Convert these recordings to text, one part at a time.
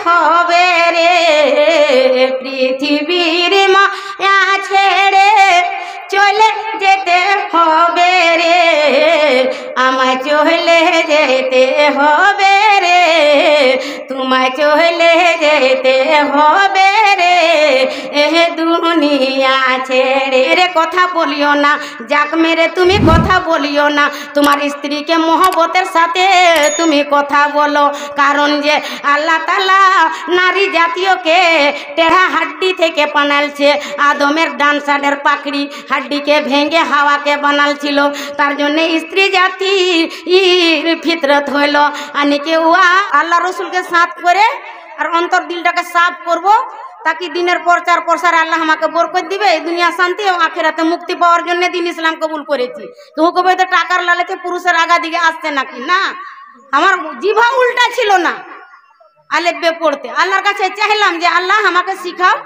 হবে রে, পৃথিবীর মায়া ছেড়ে চলে যেতে হবে রে, আমায় চলে যেতে হবে রে, তোমায় চলে যেতে হবে রে, দুনিয়া ছেড়ে। রে কথা বলিও না, যাক মেরে তুমি কথা বলিও না, তোমার স্ত্রীকে মোহব্বতের সাথে তুমি কথা বলো, কারণ যে আল্লাহ তাআলা নারী জাতীয়কে টেढ़ा হাড্ডি থেকে বানালছে, আদমের ডান সাইডের পাকড়ি হাড্ডিকে ভেঙে হাওয়াকে বানালছিল, তার জন্য স্ত্রী জাতি ফিতরত হইল আনিকে ওয়া আল্লাহ রসুলকে সাথ করে আর অন্তর দিলটাকে সাফ করবো, তাকি দিনের প্রচার প্রসার আল্লাহ আমাকে বরকত দিবে, এই দুনিয়া শান্তি এবং আখিরাতে মুক্তি পাওয়ার জন্য দিন ইসলাম কবুল করেছি। কেউ কবে তো টাকার লালচে পুরুষের আগা দিকে আসছে নাকি না, আমার জিভা উল্টা ছিল না আলেব্বে পড়তে, আল্লাহর কাছে চাইলাম যে আল্লাহ আমাকে শিখাও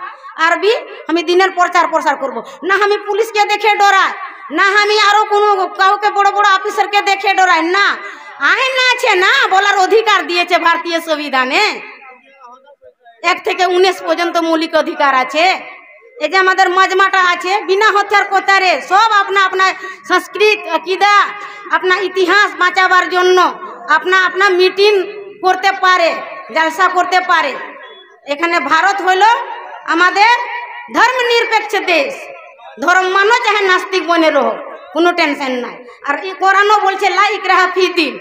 আরবি, আমি দিনের প্রচার প্রসার করব, না আমি পুলিশকে দেখে ডরাই, না আমি আরো কোনো কাউকে বড় বড় অফিসারকে দেখে ডরাই, না আইন আছে না বলার অধিকার দিয়েছে ভারতীয় সংবিধানে, 1 থেকে 19 পর্যন্ত মৌলিক অধিকার আছে। এই যে আমাদের মজমাটা আছে বিনা হত্যার কোতারে সব আপনা আপনা সংস্কৃত আকিদা আপনা ইতিহাস বাঁচাবার জন্য আপনা আপনা মিটিং করতে পারে, জলসা করতে পারে। এখানে ভারত হলো আমাদের ধর্ম নিরপেক্ষ দেশ, ধর্ম মানো চাহে নাস্তিক বনে রहो, কোনো টেনশন নাই। আর এই কোরআনও বলছে লা ইকরাহা ফি দ্বীন,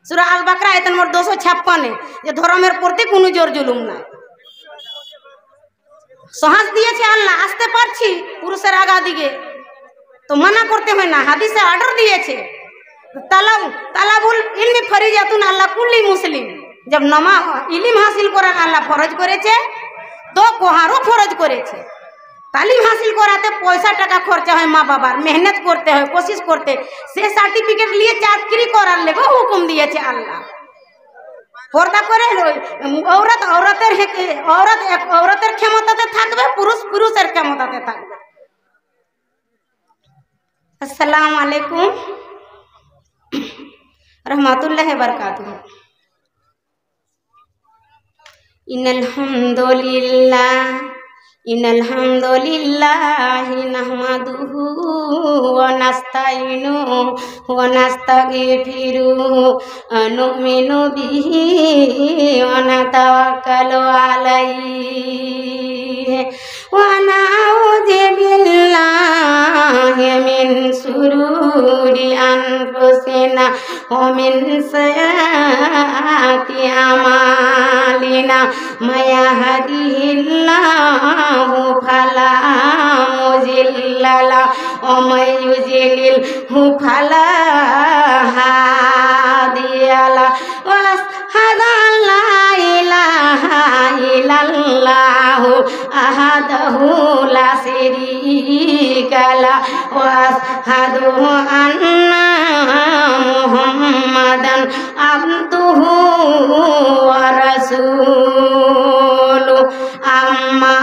সূরা আল বাকরা আয়াত নম্বর 256 যে ধর্মের প্রতি কোনো জোর জুলুম নাই। সাহস দিয়েছে আল্লাহ, আসতে পারছি পুরুষের আগা দিকে তো মানা করতে হয় না, হাদিসে অর্ডার দিয়েছে তালাবুল ইলমি ফরিজাতুন আল্লাহ কুল্লি মুসলিম, जब नमा इलिम हासिल করার আল্লাহ ফরজ করেছে তো কোহারও ফরজ করেছে। তালিম হাসিল করাতে পয়সা টাকা খরচা হয়, মা বাবার মেহনত করতে হয়, কোশিশ করতে, সে সার্টিফিকেট নিয়ে চাকরি করার লেগে হুকুম দিয়েছে আল্লাহ। পর্দা করে औरतेর ক্ষমতাতে থাকবে, পুরুষ পুরুষের ক্ষমতাতে থাকবে। আসসালামু আলাইকুম रहमतुल्लाहि व बरकातुहू। इन्नल हम्दुलिल्लाहि नहमदुहु व नस्ताइनुहु व नस्तगफिरुहु व नुमिनु बिहि व नतवक्कलु अलैहि व नऊज़ु बिल्लाहि मिन शुरूरि अनफुसिना व मिन सय्यिआति अमालिना मै यहदिहिल्लाहु फला मुज़िल्ला लहु व मै युज़्लिल्हु फला हादिया लहु व अशहदु अन ला इलाहा इल्लल्लाहु अहदहु ला शरीका लहु व अशहदु अन्ना मुहम्मदन अब्दुहु व रसूलुहु। अम्मा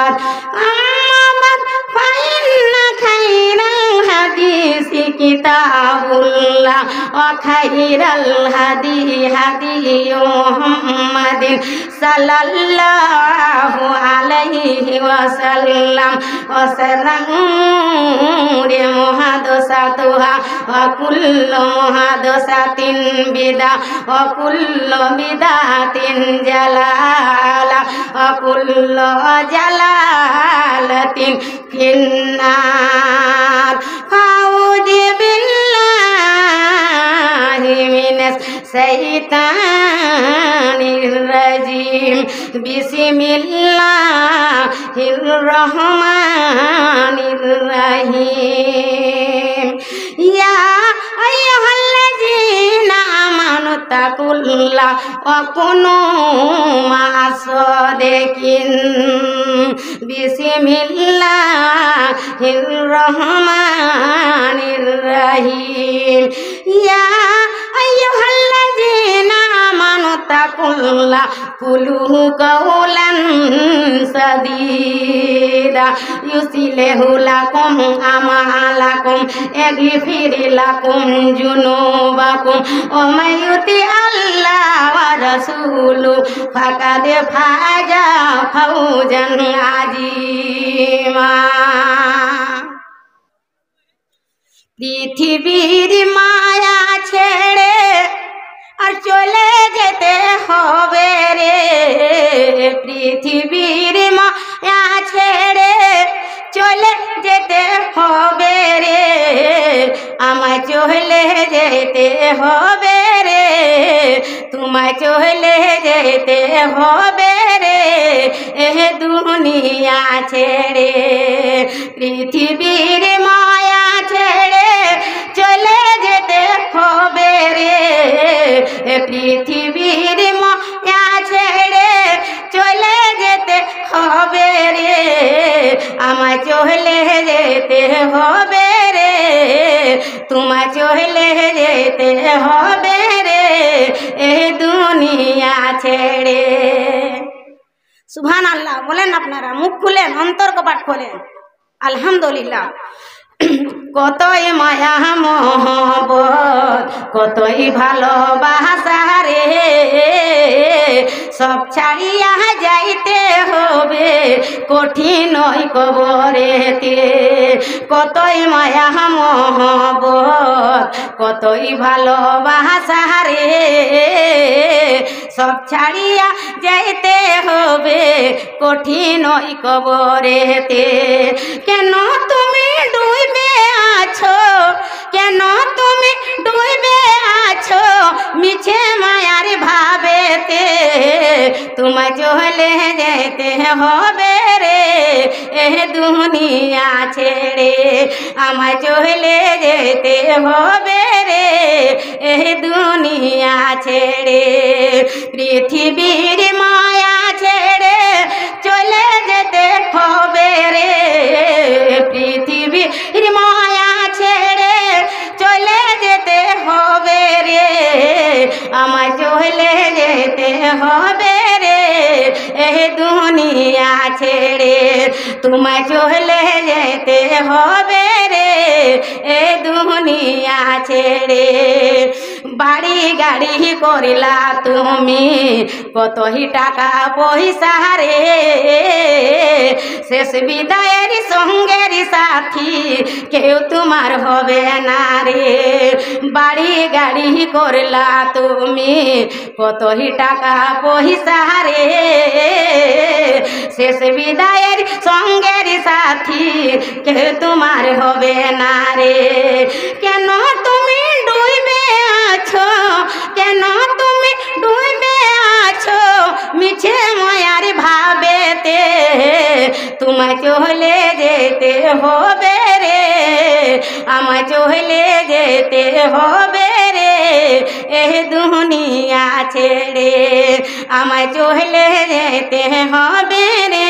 बाद फइन्न खैरल हदीसि किताबुल्लाह व खैरल हदी हदी मुहम्मदिन सल्लल्लाहु अलैहि वसल्लम व शर्रुल मुहदसातुहा व कुल्लु मुहदसातिन बिदा व कुल्लु बिदातिन जलाला व कुल्लु जलालतिन फिन्नार। फाऊज़ु बिल्लाहि मिनश शैतानिर रजीम। बिस्मिल्लाहिर रहमानिर रहीम। या अय्युहल्लज़ीना आमानु तकुल्लाह व कुनू मअस-सादिकीन। बिस्मिल्लाहिर रहमानिर रहीम। या अय्युहल्लज़ीना आमानु तकुल्लाह कुलू कौलन सदीदा युस्लिहु लकुम अमालकुम यगफिर लकुम जुनूबकुम हुकुम वमन युति अल्लाह व रसूलु फक़द फाज़ा फौज़न अज़ीमा। পৃথিবীর মায়া ছেড়ে আর চলে যেতে হবে রে, পৃথিবীর মায়া ছেড়ে চলে যেতে হবে রে, আমায় চলে যেতে হবে রে, তোমায় চলে যেতে হবে রে, এহ দুনিয়া ছেড়ে। পৃথিবীর মায়া ছেড়ে চলে যেতে হবে রে, পৃথিবীর মায়া ছেড়ে চলে যেতে হবে রে, আমায় চলে যেতে হবে রে, তোমায় চলে যেতে হবে রে, এ দুনিয়া ছেড়ে। সুবহান আল্লাহ বলেন, আপনারা মুখ খুলেন, অন্তর কপাট খোলেন। আলহামদুলিল্লাহ। কতই মায়া মহব্বত, কতই ভালোবাসা রে, সব ছাড়িয়া যাইতে হবে কঠিন ওই কবরেতে। কতই মায়া মহব্বত, কতই ভালোবাসা রে, সব ছাড়িয়া যাইতে হবে কঠিন ওই কবরেতে। কেন তুমি ডুবে আছো, কেন তুমি ডুবে আছো মিছে মায়ার ভাবেতে, তোমায় চলে যেতে হবে রে, এ দুনিয়া ছেড়ে, আমায় চলে যেতে হবে রে, এ দুনিয়া ছেড়ে। পৃথিবীর মায়া ছেড়ে চলে যেতে হবে রে, পৃথিবীর মায়া ছেড়ে চলে যেতে হবে রে, আমায় চলে যেতে হবে রে, এ দুনিয়া ছেড়ে, তোমায় চলে যেতে হবে রে, এ দুনিয়া ছেড়ে। বাড়ি গাড়ি করিলা তুমি, কতই টাকা পয়সা রে, শেষ বিদায়ের সঙ্গের সাথী কেউ তোমার হবে না রে। বাড়ি গাড়ি করলা তুমি, কতই টাকা পয়সা রে, শেষ বিদায়ের সঙ্গের সাথী কেউ তোমার হবে না রে। কেন তুমি ডুবে আছো, কেন তুমি ডুবে আছো মিছে মায়ার ভাবেতে, তোমায় চলে যেতে হবে রে, আমায় চলে যেতে হবে রে, এ দুনিয়া ছেড়ে, আমায় চলে যেতে হবে রে,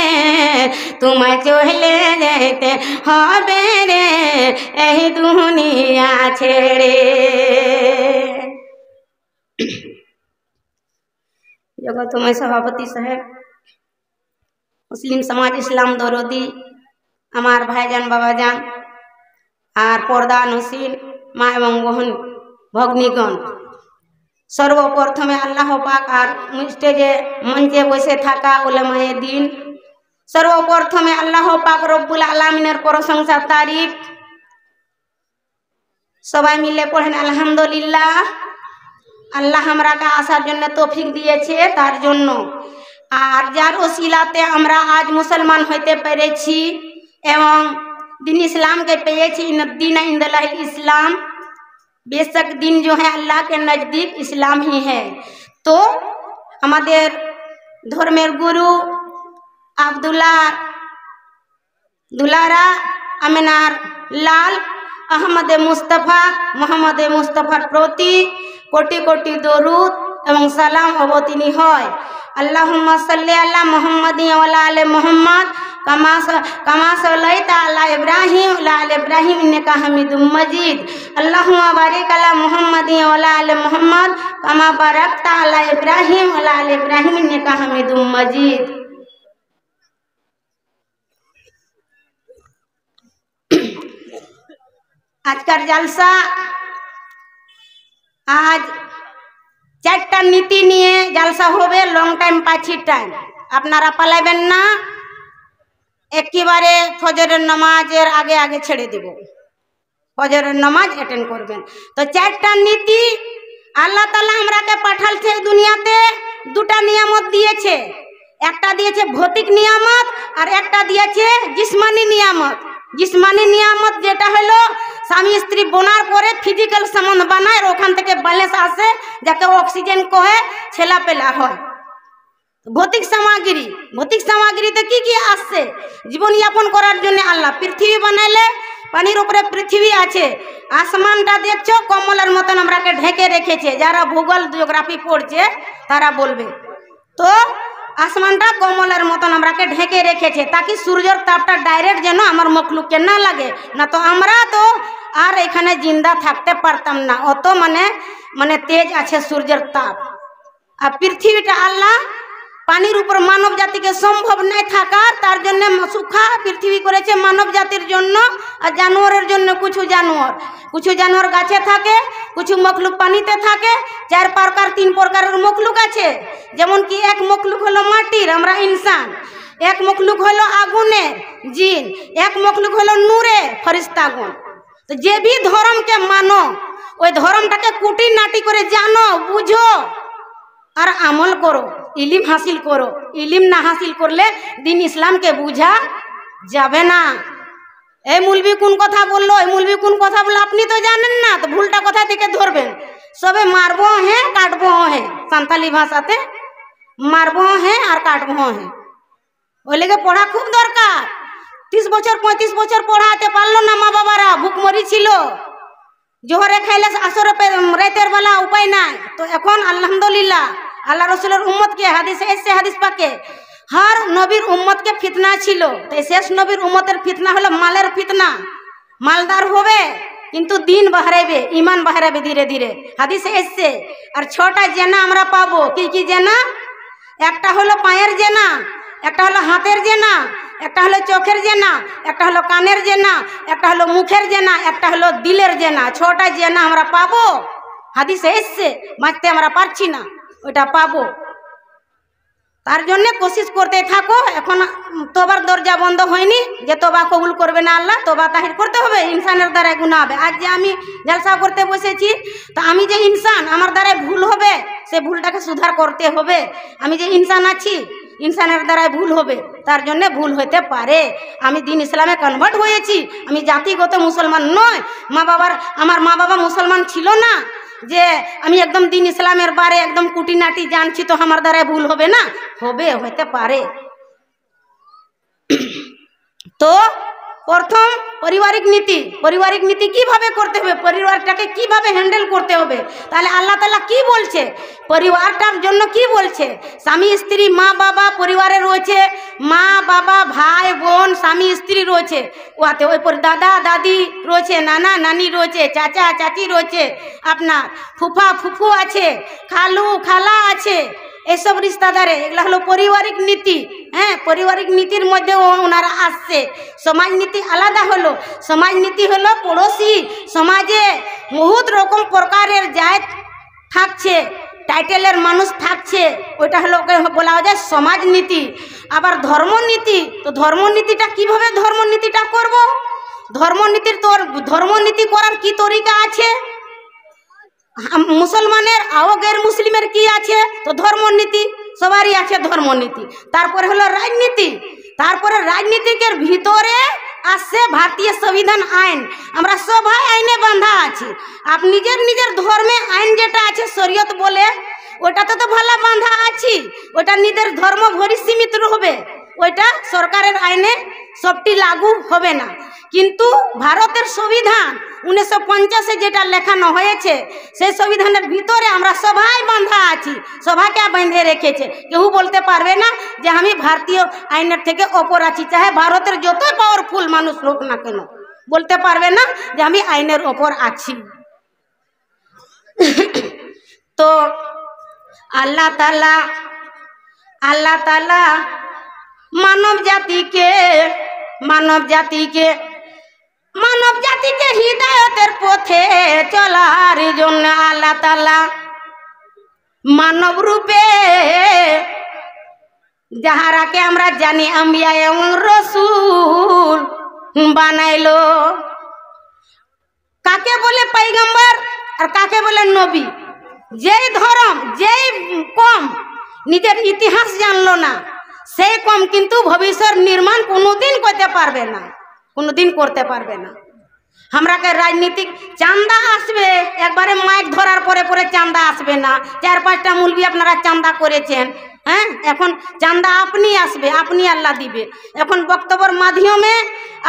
তোমায় চলে যেতে হবে রে, এই দুনিয়া ছেড়ে। জগতময় সভাপতি সাহেব, মুসলিম সমাজ ইসলাম দরদি, আমার ভাইজান বাবাজান আর পর্দা নসীন মা এবং বোন ভগ্নীগণ, সর্বপ্রথমে আল্লাহ পাক আর স্টেজে মঞ্চে বসে থাকা উলামায়ে দ্বীন, সর্বপ্রথমে আল্লাহ পাক রব্বুল আলামিনের প্রশংসা তারিফ। সবাই মিলে পড়েন আলহামদুলিল্লাহ। আল্লাহ আমরাকে আসার জন্য তৌফিক দিয়েছে, তার জন্য। আর যার ওসিলাতে আমরা আজ মুসলমান হইতে পেরেছি এবং दिन इस्लाम के पेয়েছি, दीन इंदलाह इस्लाम, बेशक दिन जो है अल्लाह के नज़दीक इस्लाम ही है। तो हमारे धर्मेर गुरु আব্দুল্লাহ दुलारा আমিনার লাল আহমদে মুস্তাফা মোহাম্মদে মুস্তাফার প্রতি কোটি কোটি দরুদ এবং সালাম অবতীর্ণ হয়। আল্লাহুম্মা সাল্লি আলা মুহাম্মাদিন ওয়া আলা আলি মুহাম্মাদ কামা সাল্লাইতা আলা ইব্রাহিম ওয়া আলা ইব্রাহিম ইন্নাকা হামিদুম মাজিদ। আল্লাহুম্মা বারিক আলা মুহাম্মাদিন ওয়া আলা আলি মুহাম্মাদ কামা বারাকতা আলা ইব্রাহিম ওয়া আলা আলি ইব্রাহিম ইন্নাকা হামিদুম মাজিদ। আজকের জলসা আজ 4টা নীতি নিয়ে জালসা হবে। লং টাইম পাচ্ছি টাইম, আপনারা পালাবেন না। একেবারে ফজরের নামাজের আগে আগে ছেড়ে দেব, ফজরের নামাজ অ্যাটেন্ড করবেন। তো 4টা নীতি আল্লাহ তাআলা আমরাকে পাঠালছে দুনিয়াতে। 2টা নিয়ামত দিয়েছে, একটা দিয়েছে ভৌতিক নিয়ামত আর একটা দিয়েছে জিসমানি নিয়ামত। জিসমানি নিয়ামত যেটা হলো স্বামী স্ত্রী বোনার পরে ফিজিক্যাল সম্বন্ধ বানায়, আর ওখান থেকে ব্যালেন্স আসে, যাকে অক্সিজেন কহে, ছেলা পেলা হয়। ভৌতিক সামগ্রী, ভৌতিক সামগ্রীতে কি কি আসছে? জীবনযাপন করার জন্য আল্লাহ পৃথিবী বানাইলে, পানির উপরে পৃথিবী আছে। আসমানটা দেখছো কমলের মতন আমরাকে ঢেকে রেখেছে। যারা ভূগোল জিওগ্রাফি পড়ছে তারা বলবে। তো আসমানটা কমলের মতন আমরাকে ঢেকে রেখেছে, তাকি সূর্যের তাপটা ডাইরেক্ট যেন আমার মখলুককে না লাগে, না তো আমরা তো আর এখানে জিন্দা থাকতে পারতাম না। অত মানে তেজ আছে সূর্যের তাপ। আর পৃথিবীটা আল্লাহ পানির উপর মানব জাতিকে সম্ভব নাই থাকার, তার জন্য সুখা পৃথিবী করেছে মানব জাতির জন্য আর জানোয়ারের জন্য। কিছু জানোয়ার গাছে থাকে, কিছু মখলুক পানিতে থাকে। 4 প্রকার 3 প্রকারের মখলুক আছে। যেমন কি এক মখলুক হলো মাটির, আমরা ইনসান। এক মখলুক হলো আগুনের, জিন। এক মখলুক হলো নূরে, ফেরেশতাগণ। তো যে भी ধর্মকে মানো, ওই ধর্মটাকে কুটি নাটি করে জানো, বুঝো আর আমল করো, ইলিম হাসিল করো। ইলিম না হাসিল করলে দিন ইসলামকে বুঝা যাবে না। এই মুলবি কোন কথা বললো, এই মুলবি কোন কথা বললো, আপনি তো জানেন না, তো ভুলটা কোথা থেকে ধরবেন? সবে মারবো হ্যাঁ, কাটবো হ্যাঁ। সান্তালি ভাষাতে মারবো হ্যাঁ আর কাটবো হ্যাঁ। ওই লেগে পড়া খুব দরকার। 30 বছর 35 বছর পড়াতে পারলো না মা বাবারা, ভুকমরি ছিল। জোহরে খাইলে আসরে রাতের বেলা উপায় নাই। তো এখন আলহামদুলিল্লাহ আল্লাহ রসুলের উম্মতকে হাদিসে এসে, হাদিস পাকে हर नबीर उम्मत के फितना छिलो। तो शेष नबीर उम्मतेर फितना हलो मालेर फितना। मालदार होबे किन्तु दिन बहराइबे, ईमान बहराइबे धीरे धीरे। हादिसे एসছে। और 6টা জেনা আমরা পাবো। কি কি জেনা? একটা হলো পায়ের জেনা, একটা হলো হাতের জেনা, একটা হলো চোখের জেনা, একটা হলো কানের জেনা, একটা হলো মুখের জেনা, একটা হলো দিলের জেনা। 6টা জেনা আমরা পাবো। হাদিসে এসছে, বাঁচতে আমরা পারছি না, ওটা পাবো। তার জন্য কোশিশ করতে থাকো। এখন তোবার দরজা বন্ধ হয়নি যে তোবা কবুল করবে না আল্লাহ, তোবা তাহির করতে হবে, ইনসানের দ্বারাই গুনাহ হবে। আজ যে আমি জলসা করতে বসেছি, তো আমি যে ইনসান, আমার দ্বারাই ভুল হবে, সে ভুলটাকে সুধার করতে হবে। আমি যে ইনসান আছি, ইনসানের দ্বারাই ভুল হবে, তার জন্য ভুল হতে পারে। আমি দিন ইসলামে কনভার্ট হয়েছি, আমি জাতিগত মুসলমান নয়। আমার মা বাবা মুসলমান ছিল না যে আমি একদম দিন ইসলামের বারে একদম কুটিনাটি জানছি, তো আমার দ্বারা ভুল হবে না? হবে, হতে পারে। তো প্রথম পারিবারিক নীতি। পারিবারিক নীতি কিভাবে করতে হবে, পরিবারটাকে কিভাবে হ্যান্ডেল করতে হবে, তাহলে আল্লাহ তাআলা কি বলছে, পরিবারটার জন্য কি বলছে? স্বামী স্ত্রী, মা বাবা পরিবারে রয়েছে, মা বাবা ভাই বোন স্বামী স্ত্রী রয়েছে, ওতে ওই পর দাদা দাদি রয়েছে, নানা নানি রয়েছে, চাচা চাচি রয়েছে, আপনার ফুফা ফুফু আছে, খালু খালা আছে, এসব রিস্তাদারে। এগুলো হলো পারিবারিক নীতি। হ্যাঁ, পারিবারিক নীতির মধ্যে ওনারা আসছে। সমাজ নীতি আলাদা হলো। সমাজ নীতি হলো পড়োশি সমাজে বহুত রকম প্রকারের জাত থাকছে, টাইটেলের মানুষ থাকছে, ওইটা হলো বলা যায় সমাজ নীতি। আবার ধর্মনীতি। তো ধর্মনীতিটা কিভাবে ধর্মনীতিটা করব? ধর্মনীতির তো ধর্মনীতি করার কি তরিকা আছে? মুসলমানের আও গैर মুসলিমের কি আছে? তো ধর্মনীতি সবারই আছে ধর্মনীতি। তারপরে হলো রাজনীতি। তারপরে রাজনীতিকের ভিতরে আসছে ভারতীয় সংবিধান আইন। আমরা সবাই আইনে বাঁধা আছি। আপ নিজের নিজের ধর্মে আইন যেটা আছে শরীয়ত বলে, ওটাতে তো ভালো বাঁধা আছি। ওটা নিজের ধর্ম ভরি সীমিত হবে, ওইটা সরকারের আইনে সবটি লাগু হবে না। কিন্তু ভারতের সংবিধান 1950-এ যেটা লেখানো হয়েছে, সেই সংবিধানের ভিতরে আমরা সবাই বাঁধা আছি। সবাইকে বেঁধে রেখেছে। কেউ বলতে পারবে না যে আমি ভারতীয় আইনের থেকে ওপর আছি, চাহে ভারতের যত পাওয়ারফুল মানুষ হোক না কেন, বলতে পারবে না যে আমি আইনের ওপর আছি। তো আল্লাহ তাআলা মানব জাতিকে মানব জাতিকে হিদায়তের পথে চলার জন্য আল্লাহ তাআলা মানব রূপে যাহারাকে আমরা জানি আম্বিয়া এবং রসুল বানাইলো। কাকে বলে পয়গম্বর আর কাকে বলে নবী? যেই ধর্ম যেই কম নিজের ইতিহাস জানলো না, সেই কম কিন্তু ভবিষ্যৎ নির্মাণ কোনোদিন করতে পারবে না, কোনোদিন করতে পারবে না। আমরাকে রাজনীতিক চাঁদা আসবে, একবারে মাইক ধরার পরে পরে চাঁদা আসবে না। 4-5টা মুলবি আপনারা চাঁদা করেছেন, হ্যাঁ, এখন চাঁদা আপনি আসবে, আপনি আল্লাহ দিবে। এখন বক্তব্যের মাধ্যমে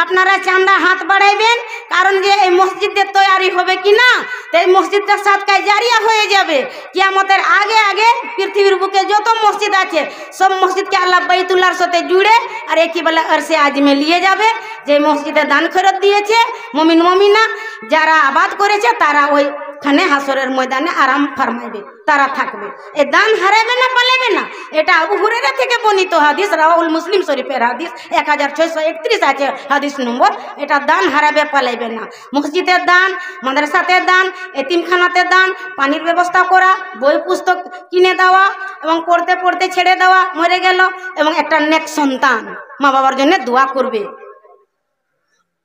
আপনারা চাঁদা হাত বাড়াইবেন, কারণ যে এই মসজিদের তৈরি হবে কি না, তো এই মসজিদটা সাদকায় জারিয়া হয়ে যাবে। কিয়ামতের আগে আগে পৃথিবীর বুকে যত মসজিদ আছে সব মসজিদকে আল্লাহ বাইতুল্লাহর সাথে জুড়ে আর একই বেলা আরশে আজমে নিয়ে যাবে। যে মসজিদে দান খরচ দিয়েছে মুমিন মুমিনা যারা আবাদ করেছে তারা ওইখানে হাসরের ময়দানে আরাম ফরমাইবে, তারা থাকবে। এই দান হারাবে না, পালাবে না। এটা আবু হুরায়রা থেকে বর্ণিত হাদিস, রাওয়াহুল মুসলিম শরীফের হাদিস 1631 আছে হাদিস নম্বর। এটা দান হারাবে, পালাইবে না। মসজিদের দান, মাদ্রাসাতে দান, এতিমখানাতে দান, পানির ব্যবস্থা করা, বই পুস্তক কিনে দেওয়া এবং পড়তে পড়তে ছেড়ে দেওয়া, মরে গেল, এবং একটা নেক সন্তান মা বাবার জন্য দোয়া করবে।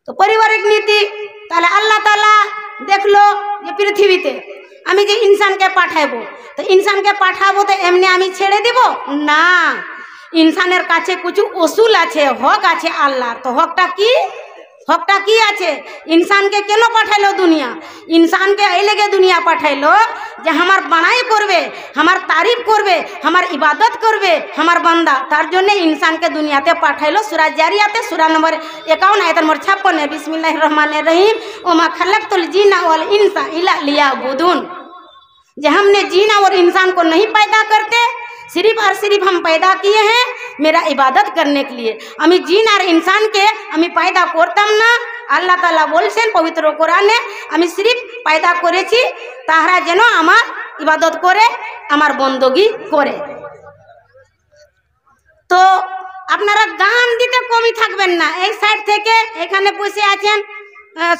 তো পারিবারিক নীতি, তাহলে আল্লাহ তাআলা দেখলো যে পৃথিবীতে আমি যে ইনসানকে পাঠাবো, তো ইনসানকে পাঠাবো তো এমনি আমি ছেড়ে দিব না। ইনসানের কাছে কিছু উসুল আছে, হক আছে আল্লাহর। তো হকটা কি? হকটা কি আছে? ইনসানকে কেন পাঠাইলো দুনিয়া? ইনসানকে এই লেগে দুনিয়া পাঠাইলো যে আমার বানাই করবে, আমার তারিফ করবে, আমার ইবাদত করবে আমার বান্দা। তার জন্য ইনসানকে দুনিয়াতে পাঠাইলো। সূরা জারিয়াতে সূরা নম্বর 51 আয়াত নম্বর 56, বিসমিল্লাহির রহমানির রহিম, ওমা খালাকতুল জিন্না ওয়াল ইনসা ইল্লা লিয়াবুদুন। যে हमने जीन और इंसान को नहीं पैदा करते, सिर्फ और सिर्फ हम पैदा किए हैं मेरा इबादत करने के लिए। আমি জিন আর ইনসানকে আমি पैदा করতাম না। আল্লাহ তাআলা বলছেন পবিত্র কোরআনে, আমি সিরিফ पैदा করেছি তাহারা যেন আমার ইবাদত করে, আমার বندگی করে। তো আপনারা দান দিতে কমই থাকবেন না। এই সাইড থেকে এখানে বসে আছেন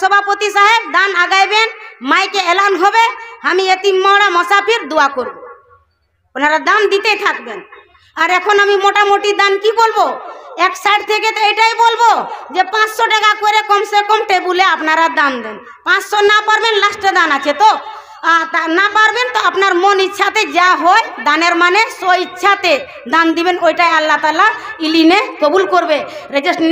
সভাপতি সাহেব, দান আগাইবেন, মাইকে এলান হবে, আমি এতিম মরা মুসাফির দোয়া করব, ওনারা দান দিতেই থাকবেন। আর এখন আমি মোটামুটি দান কি বলবো, এক সাইড থেকে তো এটাই বলবো যে 500 টাকা করে কমসে কম টেবুলে আপনারা দান দেন। 500 না পারবেন লাস্টে দান আছে, তো না পারবেন তো আপনার মন ইচ্ছাতে যা হয় দানের মানে সো ইচ্ছাতে দান দিবেন, ওইটাই আল্লাহ তাআলা ইলিনে কবুল করবে।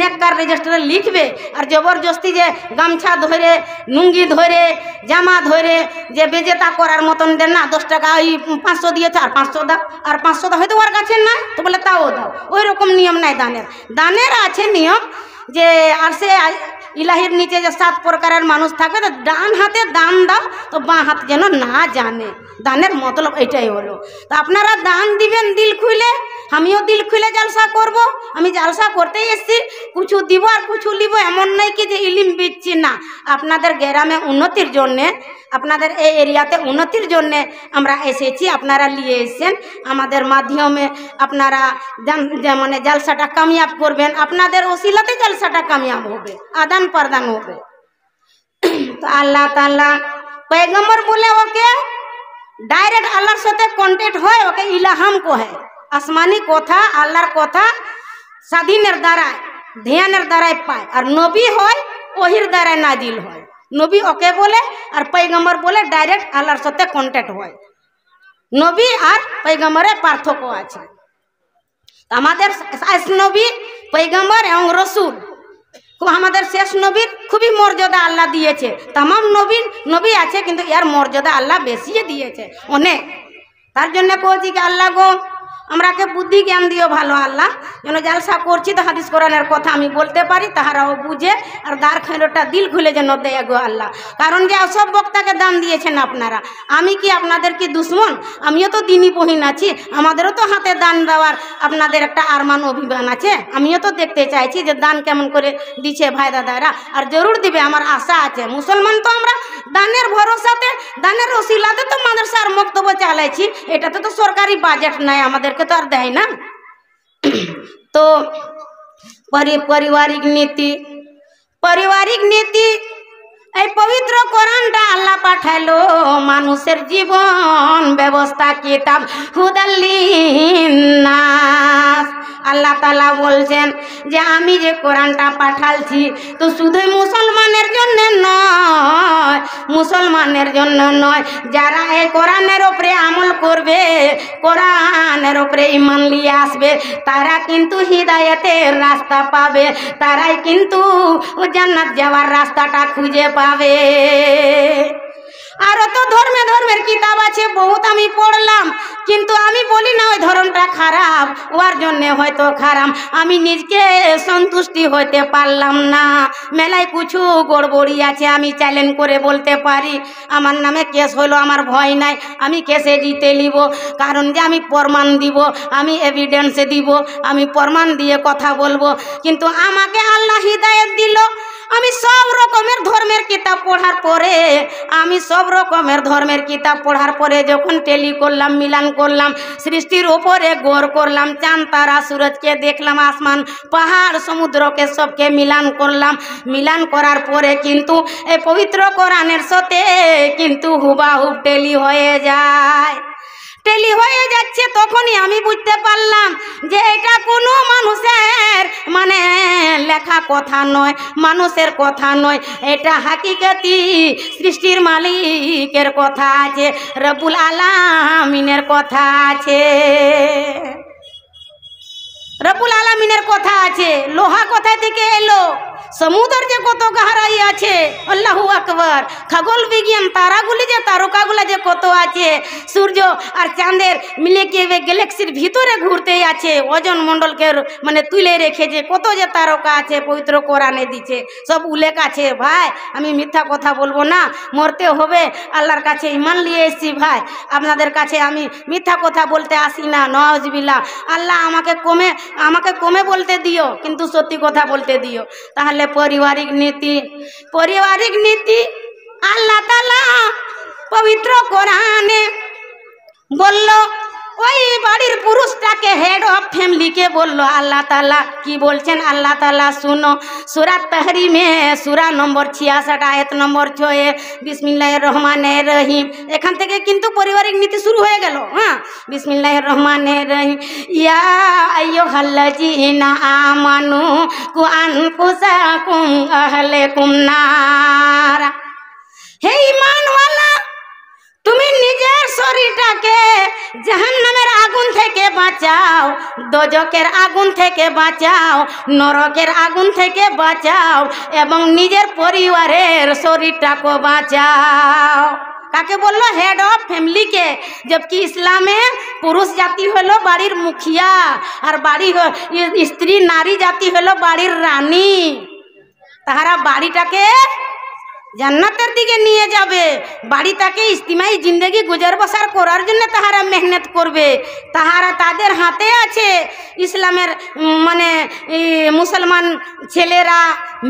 নেককার রেজিস্টারে লিখবে। আর জবরদস্তি যে গামছা ধরে, লুঙ্গি ধরে, জামা ধরে যে বেজেতা করার মতন দেন না, 10 টাকা ওই 500 দিয়েছে আর 500 দাও, আর 500 দাও, হয়তো ওর কাছে না, তো বলে তাও দাও। ওই রকম নিয়ম নাই দানের। দানের আছে নিয়ম যে আর সে ইলাহির নিচে যে 7 প্রকারের মানুষ থাকবে, তো ডান হাতে দান দাও, তো বাঁ হাত যেন না জানে। দানের মতলব এটাই হলো। তো আপনারা দান দিবেন দিল খুলে, আমিও দিল খুলে জালসা করব। আমি জালসা করতেই এসেছি, কিছু দিব আর কিছু নিব, এমন নয় কি যে ইলিম বিচ্ছি না। আপনাদের গ্রামে উন্নতির জন্যে, আপনাদের এই এরিয়াতে উন্নতির জন্যে আমরা এসেছি, আপনারা নিয়ে এসেছেন। আমাদের মাধ্যমে আপনারা মানে জালসাটা কামিয়াব করবেন, আপনাদের ওসিলাতে জালসাটা কামিয়াব হবে, আদান প্রদান হবে। তো আল্লাহ তাআলা पैगंबर बोले ওকে ডাইরেক্ট আল্লাহর সাথে কন্ট্যাক্ট হয়, ওকে ইলাহাম কহে। আসমানি কথা, আল্লাহর কথা স্বাধীনের দ্বারায়, ধ্যানের দ্বারায় পায়। আর নবী হয় ওহির দ্বারায় নাজিল হয়। নবী ওকে বলে আর पैगंबर বলে ডাইরেক্ট আল্লাহর সাথে কন্ট্যাক্ট হয়। নবী আর पैगंबরের পার্থক্য আছে। আমাদের শেষ নবী पैगंबर এবং রসুল, আমাদের শেষ নবীর খুবই মর্যাদা আল্লাহ দিয়েছে। তাম নবী আছে, কিন্তু এর মর্যাদা আল্লাহ বেশি দিয়েছে অনেক। তার জন্য কইছি কি আল্লাহ গো আমরাকে বুদ্ধি জ্ঞান দিও ভালো আল্লাহ, যেন জালসা করছি তো হাদিস কোরআনের কথা আমি বলতে পারি, তাহারাও বুঝে, আর দ্বার খেলোটা দিল খুলে যেন দেয় গো আল্লাহ। কারণ যে সব বক্তাকে দান দিয়েছেন আপনারা, আমি কি আপনাদের কি দুশ্মন? আমিও তো দিনী বহিন আছি, আমাদেরও তো হাতে দান দেওয়ার আপনাদের একটা আরমান অভিমান আছে। আমিও তো দেখতে চাইছি যে দান কেমন করে দিচ্ছে ভাই দাদারা, আর জরুর দিবে, আমার আশা আছে। মুসলমান তো আমরা দানের ভরসাতে, দানের ওসিলাতে তো মাদ্রাসার বক্তব্য চালাইছি, এটাতে তো সরকারি বাজেট নাই, আমাদের তো আর দেয় না। তো পারিবারিক নীতি এই পবিত্র কোরআনটা আল্লাহ পাঠালো মানুষের জীবন ব্যবস্থা কিতাব হুদাল্লিন্নাস। আল্লাহ তাআলা বলছেন যে আমি যে কোরআনটা পাঠালছি তো শুধুই মুসলমানের জন্য নয়, মুসলমানের জন্য নয়, যারা এই কোরআনের উপরে আমল করবে, কোরআনের উপরে ঈমান নিয়ে আসবে, তারা কিন্তু হিদায়াতের রাস্তা পাবে, তারাই কিন্তু জান্নাত যাওয়ার রাস্তাটা খুঁজে পাবে। আরও তো ধর্মের কিতাব আছে বহুত, আমি পড়লাম, কিন্তু আমি বলি না ওই ধরনটা খারাপ, ওর জন্যে হয়তো খারাপ, আমি নিজকে সন্তুষ্টি হইতে পারলাম না। মেলায় কিছু গড়বড়ি আছে, আমি চ্যালেঞ্জ করে বলতে পারি। আমার নামে কেস হলো, আমার ভয় নাই, আমি কেসে জিতে নিব, কারণ যে আমি প্রমাণ দিব, আমি এভিডেন্স দিব, আমি প্রমাণ দিয়ে কথা বলবো। কিন্তু আমাকে আল্লাহ হিদায়াত দিল, আমি সব রকমের ধর্মের কিতাব পড়ার পরে, আমি সব রকমের ধর্মের কিতাব পড়ার পরে যখন টেলি করলাম, মিলান করলাম, সৃষ্টির ওপরে গৌর করলাম, চাঁদ তারা সূরজকে দেখলাম, আসমান পাহাড় সমুদ্রকে সবকে মিলান করলাম, মিলান করার পরে কিন্তু এই পবিত্র কোরআনের সাথে কিন্তু হুবাহুব টেলি হয়ে যায়, টেলি হয়ে যাচ্ছে। তখনই আমি বুঝতে পারলাম যে এটা কোনো মানুষের মানে লেখা কথা নয়, মানুষের কথা নয়, এটা হাকিকতি সৃষ্টির মালিকের কথা আছে, রব্বুল আলামিনের কথা আছে, রব্বুল আলামিনের কথা আছে। লোহা কোথা থেকে এলো? সমুদ্র যে কত গহরাই আছে, আল্লাহু আকবার। খগোল বিজ্ঞান, তারাগুলি যে তারকাগুলা যে কত আছে, সূর্য আর চাঁদের মিলে গিয়ে গ্যালাক্সির ভিতরে ঘুরতে আছে, ওজন মণ্ডলকে মানে তুলে রেখেছে, কত যে তারকা আছে পবিত্র কোরআনে দিচ্ছে, সব উল্লেখ আছে। ভাই আমি মিথ্যা কথা বলবো না, মরতে হবে, আল্লাহর কাছে ঈমান নিয়ে এসেছি ভাই, আপনাদের কাছে আমি মিথ্যা কথা বলতে আসি না, নাউজুবিল্লাহ। আল্লাহ আমাকে কমে বলতে দিও, কিন্তু সত্যি কথা বলতে দিও। তাহলে পারিবারিক নীতি আল্লাহ তাআলা পবিত্র কোরআনে বলল, ওই বাড়ির পুরুষটাকে হেড অফ ফ্যামিলিকে বলল। আল্লাহ তাআলা কি বলছেন? আল্লাহ তাআলা শুনো, সূরা তাহরিমে সূরা নম্বর 66 আয়াত নম্বর 6, বিসমিল্লাহির রহমানির রহিম। এখান থেকে কিন্তু পারিবারিক নীতি শুরু হয়ে গেল। হ্যাঁ, বিসমিল্লাহির রহমানির রহিম। ইয়া আইয়ুহাল্লাযীনা আমানু কু আনফুসাকুম আহলিকুম নার। হে ঈমানওয়ালা, তুমি নিজের শরীরটাকে জাহান্নামের আগুন থেকে বাঁচাও, দোজখের আগুন থেকে বাঁচাও, নরকের আগুন থেকে বাঁচাও, এবং নিজের পরিবারের শরীরটাকে বাঁচাও। কাকে বললো? হেড অফ ফ্যামিলিকে। জবকি ইসলামে পুরুষ জাতি হলো বাড়ির মুখিয়া, আর স্ত্রী নারী জাতি হলো বাড়ির রানী। তাহারা বাড়িটাকে জান্নাতের দিকে নিয়ে যাবে, বাড়িটাকে ইস্তিমাই জিন্দগি গুজর বসার করার জন্য তাহারা মেহনত করবে। তাহারা তাদের হাতে আছে। ইসলামের মানে মুসলমান ছেলেরা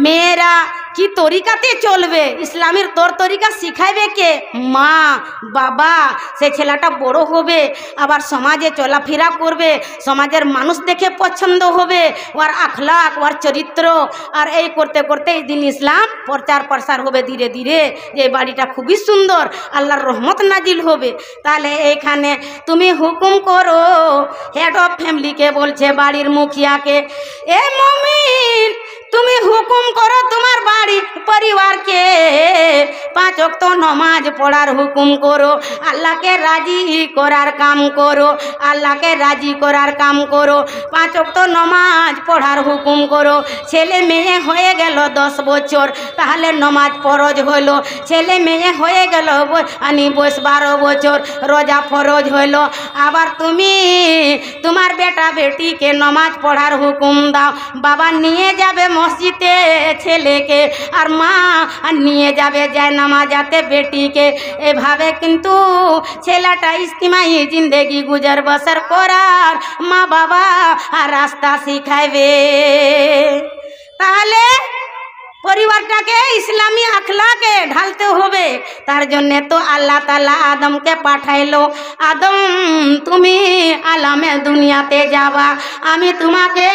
মেয়েরা কি তরিকাতে চলবে, ইসলামের তরিকা শিখাইবে কে? মা বাবা। সে ছেলেটা বড় হবে, আবার সমাজে চলাফেরা করবে, সমাজের মানুষ দেখে পছন্দ হবে, ওর আখলাক, ওর চরিত্র। আর এই করতে করতে এই দিন ইসলাম প্রচার প্রসার হবে ধীরে ধীরে, যে বাড়িটা খুবই সুন্দর, আল্লাহর রহমত নাজিল হবে। তাহলে এইখানে তুমি হুকুম করো, হেড অফ ফ্যামিলিকে বলছে, বাড়ির মুখিয়াকে, এ মুমিন তুমি হুকুম করো তোমার বাড়ি পরিবারকে 5 ওয়াক্ত নামাজ পড়ার হুকুম করো, আল্লাহকে রাজি করার কাম করো, আল্লাহকে রাজি করার কাম করো, 5 ওয়াক্ত নামাজ পড়ার হুকুম করো। ছেলে মেয়ে হয়ে গেল 10 বছর, তাহলে নামাজ ফরজ হইল। ছেলে মেয়ে হয়ে গেল বয়স 12 বছর, রোজা ফরজ হইল। আবার তুমি তোমার বেটা বেটিকে নামাজ পড়ার হুকুম দাও। বাবা নিয়ে যাবে মসজিদে ছেলেকে, আর মা নিয়ে যাবে যায় নামাজাতে বেটিকে। এভাবে কিন্তু ছেলেটা ইস্তিমাই জিন্দেগি গুজর বসর করার মা বাবা আর রাস্তা শিখাইবে। তাহলে পরিবারটাকে ইসলামী আখলাকে ঢালতে হবে। তার জন্যে তো আল্লাহ তাআলা আদমকে পাঠাইলো, আদম তুমি আলামে দুনিয়াতে যাবা, আমি তোমাকে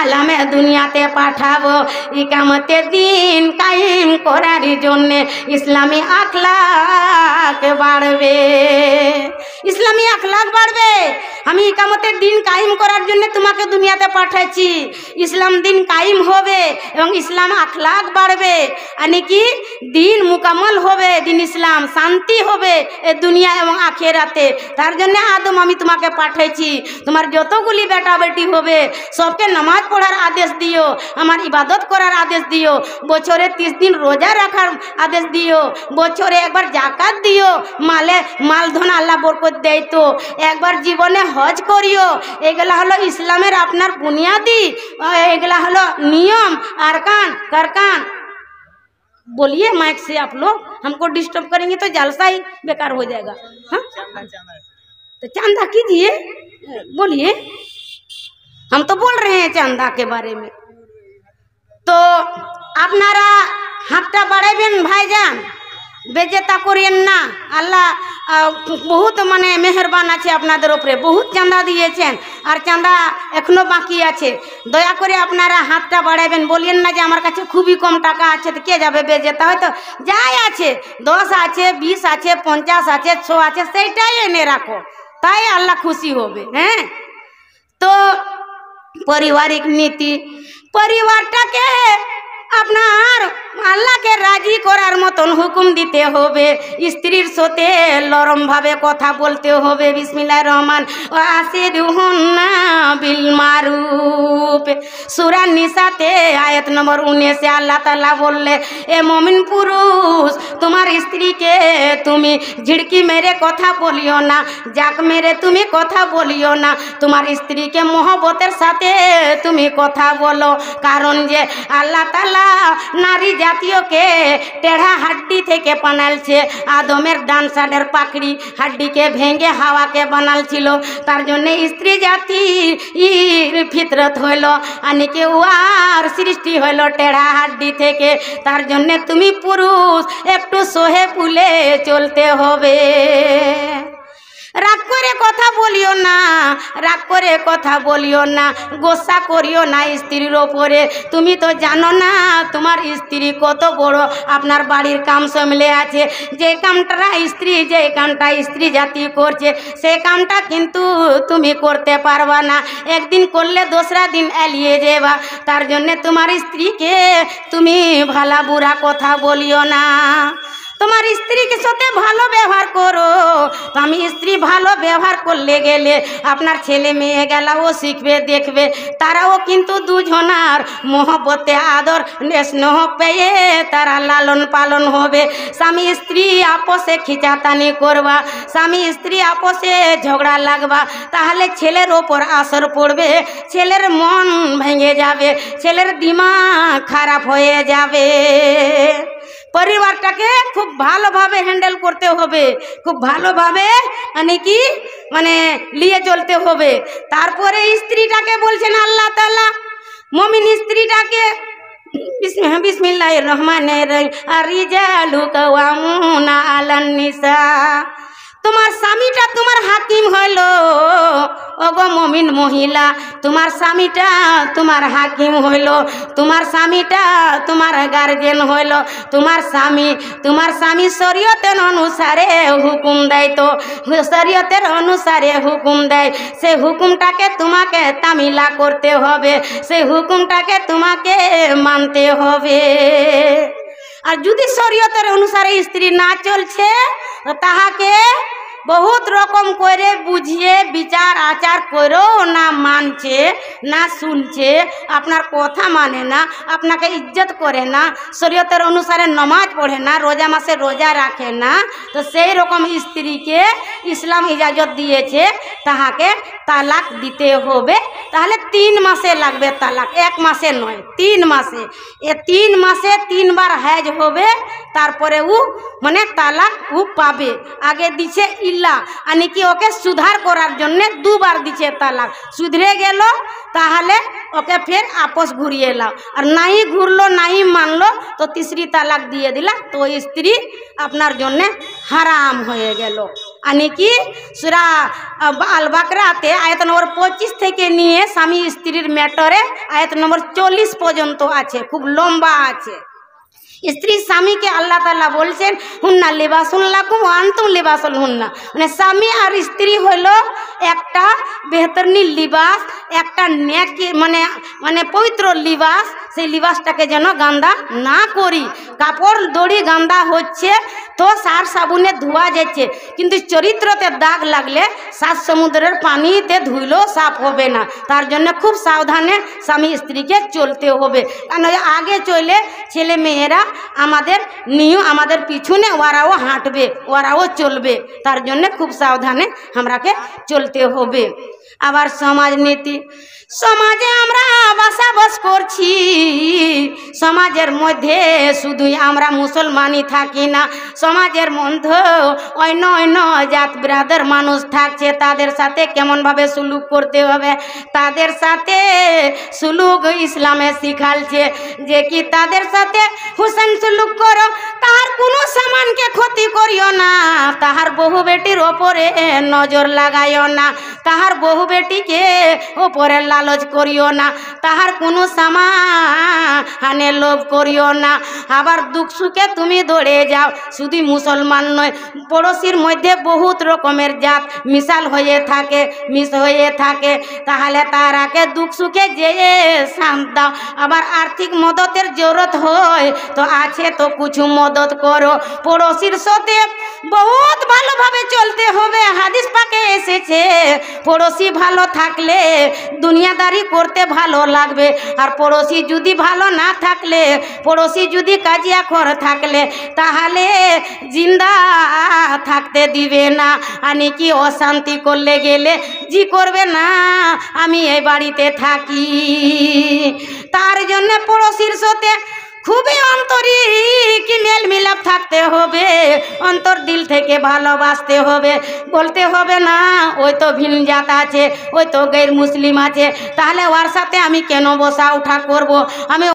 আলামে দুনিয়াতে পাঠাবো ইকামতের দিন কায়েম করার জন্যে। ইসলামী আখলাক বাড়বে, ইসলামী আখলাক বাড়বে। আমি ইকামতের দিন কায়েম করার জন্য তোমাকে দুনিয়াতে পাঠাইছি। ইসলাম দিন কায়েম হবে এবং ইসলাম আখলাক বাড়বে, মানে কি দিন মুকাম্মল হবে, দিন ইসলাম শান্তি হবে এ দুনিয়া এবং আখেরাতে। তার জন্য আদম আমি তোমাকে পাঠাইছি। তোমার যতগুলি বেটা বেটি হবে সবকে নামাজ পড়ার আদেশ দিও, আমার ইবাদত করার আদেশ দিও, বছরে 30 দিন রোজা রাখার আদেশ দিও, বছরে একবার জাকাত দিও, মাল ধন আল্লাহ বরকত দেয় তো, একবার জীবনে হজ করিও। এগুলা হলো ইসলামের আপনার বুনিয়াদি, এগুলা हलो नियम अरकान करकान। बोलिए माइक से, आप लोग हमको डिस्टर्ब करेंगे तो जलसा ही बेकार हो जाएगा। हाँ तो चंदा कीजिए, बोलिए, हम तो बोल रहे हैं चंदा के बारे में। तो आपनारा हाथटा बाड़ाइबेन भाईजान, बेजेता करिएन ना। आल्लाह बहुत माने मेहरबान आछे आपनादेर उपरे, बहुत चांदा दिएछेन और चांदा एखनो बाकी आछे। दया करे आपनारा हाथटा बाड़ाइबेन, बोलिएन ना जे आमार काछे खूबই कम टाका आछे तो के जाबे बेजेता, হয়তো যাই আছে 10 আছে 20 আছে 50 আছে 100 আছে সেইটাই এনে রাখো, তাই আল্লাহ খুশি হবে। হ্যাঁ তো পারিবারিক নীতি, পরিবারটাকে আপনার আল্লাহকে রাজি করার মতন হুকুম দিতে হবে, স্ত্রীর সাথে নরম ভাবে কথা বলতে হবে। বিসমিল্লাহির রহমান ওয়াসিরুহুন্না বিল মারুফ, সূরা নিসাতে আয়াত নম্বর 19 এ আল্লাহ তাআলা বললে, এ মুমিন পুরুষ তোমার স্ত্রীকে তুমি ঝিড়কি মেরে কথা বলিও না, জাক মেরে তুমি কথা বলিও না, তোমার স্ত্রীকে মহব্বতের সাথে তুমি কথা বলো। কারণ যে আল্লাহ তাআলা নারী জাতীয়কে টেढ़ा হাড্ডি থেকে বানালছে, আদমের ডান সাইডের পাকড়ি হাড্ডিকে ভেঙে হাওয়াকে বানালছিল। তার জন্য স্ত্রী জাতির ফিতরত হইল, আনিকে ওয়ার সৃষ্টি হইল টেढ़ा হাড্ডি থেকে। তার জন্য তুমি পুরুষ একটু সহে পুলে চলতে হবে। রাগ করে কথা বলিও না, রাগ করে কথা বলিও না, গোসা করিও না স্ত্রীর ওপরে। তুমি তো জানো না তোমার স্ত্রী কত বড় আপনার বাড়ির কাম সামলে আছে। যে কামটা স্ত্রী জাতি করছে সেই কামটা কিন্তু তুমি করতে পারবা না, একদিন করলে দোসরা দিন এলিয়ে যাবা। তার জন্য তোমার স্ত্রীকে তুমি ভালা বুড়া কথা বলিও না। তোমার স্ত্রীকে সাথে ভালো ব্যবহার করো। তো আমি স্ত্রী ভালো ব্যবহার করলে গেলে আপনার ছেলে মেয়ে গেলাও শিখবে, দেখবে, তারাও কিন্তু দুজনার মহব্বতে আদর স্নেহ পেয়ে তারা লালন পালন হবে। স্বামী স্ত্রী আপোষে খিচাতানি করবা, স্বামী স্ত্রী আপোষে ঝগড়া লাগবা, তাহলে ছেলের ওপর আসর পড়বে, ছেলের মন ভেঙে যাবে, ছেলের দিমাগ খারাপ হয়ে যাবে। পরিবারটাকে খুব ভালোভাবে হ্যান্ডেল করতে হবে, খুব ভালোভাবে মানে নিয়ে চলতে হবে। তারপরে স্ত্রীটাকে বলছেন আল্লাহ তাআলা, মুমিন স্ত্রীটাকে বিসমিল্লাহির রহমানির রহিম, আর-রিজালু কাওয়ামুনা আলান নিসা। তোমার স্বামীটা তোমার হাকিম হইল, ওগো মুমিন মহিলা, তোমার স্বামীটা তোমার হাকিম হইল, তোমার স্বামীটা তোমার গার্জেন হইল। তোমার স্বামী শরীয়তের অনুসারে হুকুম দেয়, তো শরীয়তের অনুসারে হুকুম দেয়, সেই হুকুমটাকে তোমাকে তামিলা করতে হবে, সেই হুকুমটাকে তোমাকে মানতে হবে। আর যদি শরীয়তের অনুসারে স্ত্রী না চলছে তো তাহাকে बहुत रकम करे बुझिए विचार आचार करो ना मानছে ना শুনছে, আপনার কথা মানে না, আপনাকে ইজ্জত করে না, শরীয়তের অনুসারে নামাজ পড়ে না, রোজা মাসে রোজা রাখে না, তো সেই রকম স্ত্রীকে ইসলাম ইজাজত দিয়েছে তাহাকে তালাক দিতে হবে। তাহলে 3 মাসে লাগবে তালাক, 1 মাসে নয়, 3 মাসে। এ 3 মাসে 3 বার হাজ হবে, তারপরে ও মানে তালাক ও পাবে। আগে দিছে ইল্লা আনি কি ওকে সুধার করার জন্য 2 বার দিছে তালাক। সুধরে গেল তাহলে ওকে ফের আপস ঘুরিয়ে এলাম, আর নাই ঘুরলো নাই মানলো তো 3রি তালাক দিয়ে দিলা, তো ওই স্ত্রী আপনার জন্য হারাম হয়ে গেল। আনি কি সূরা আল বাকরাতে আয়াত নম্বর 25 থেকে নিয়ে স্বামী স্ত্রীর ম্যাটারে আয়াত নম্বর 40 পর্যন্ত আছে, খুব লম্বা আছে। স্ত্রী স্বামীকে আল্লাহ তাআলা বলছেন হুন্না লিবাসুল লাকুম ওয়া আনতুম লিবাসুল হুন্না, মানে স্বামী আর স্ত্রী হলো একটা বেহতরনি লিবাস, একটা নেকি মানে মানে পবিত্র লিবাস। সেই লিবাসটাকে যেন গান্দা না করি। কাপড় দড়ি গান্দা হচ্ছে তো সার সাবুনে ধোয়া যাচ্ছে, কিন্তু চরিত্রতে দাগ লাগলে 7 সমুদ্রের পানিতে ধুইলেও সাফ হবে না। তার জন্য খুব সাবধানে স্বামী স্ত্রীকে চলতে হবে, কারণ আগে চলে ছেলে মেয়েরা আমাদের আমাদের পিছনে ওরাও হাঁটবে, ওরাও চলবে। তার জন্য খুব সাবধানে আমরাকে চলতে হবে। আবার সমাজ নীতি, সমাজে আমরা বসবাস করছি, সমাজের মধ্যে শুধুই আমরা মুসলমানই থাকি না, সমাজের মধ্যে অন্য অন্য জাত বিরাদের মানুষ থাকছে। তাদের সাথে কেমনভাবে সুলুক করতে হবে, তাদের সাথে সুলুক ইসলামে শিখালছে যে কি তাদের সাথে হুসেন সুলুক করো, তাহার কোনো সামানকে ক্ষতি করিও না, তাহার বহু বেটির ওপরে নজর লাগাইও না, তাহার বহু বেটিকে ওপরে লালচ করিও না, তাহার কোনো সামানে লোভ করিও না। আবার দুঃখ সুখে তুমি দৌড়ে যাও। শুধু মুসলমান নয়, পড়োশির মধ্যে বহুত রকমের জাত মিশাল হয়ে থাকে, মিশ হয়ে থাকে, তাহলে তারাকে দুঃখ সুখে যেয়ে শান্ত দাও। আবার আর্থিক মদতের জরুরত হয় তো আছে তো কিছু মদত করো। পড়োশির সাথে বহুত ভালোভাবে চলতে হবে। হাদিস পাকে এসেছে পড়োশি ভালো থাকলে দুনিয়াদারি করতে ভালো লাগবে, আর পড়োশি যদি ভালো না থাকলে, পড়োশি যদি কাজিয়াখোর থাকলে তাহলে জিন্দা থাকতে দিবে না। আনি কি অশান্তি করলে গেলে জি করবে না আমি এই বাড়িতে থাকি। তার জন্য পড়োশির সাথে খুবই অন্তরিক মেল মিলাপ থাকতে হবে, অন্তর দিল থেকে ভালোবাসতে হবে। বলতে হবে না ওই তো ভিন জাত আছে, ওই তো গैर মুসলিম আছে, তাহলে ওর সাথে আমি কেন বসা উঠা করব। আমি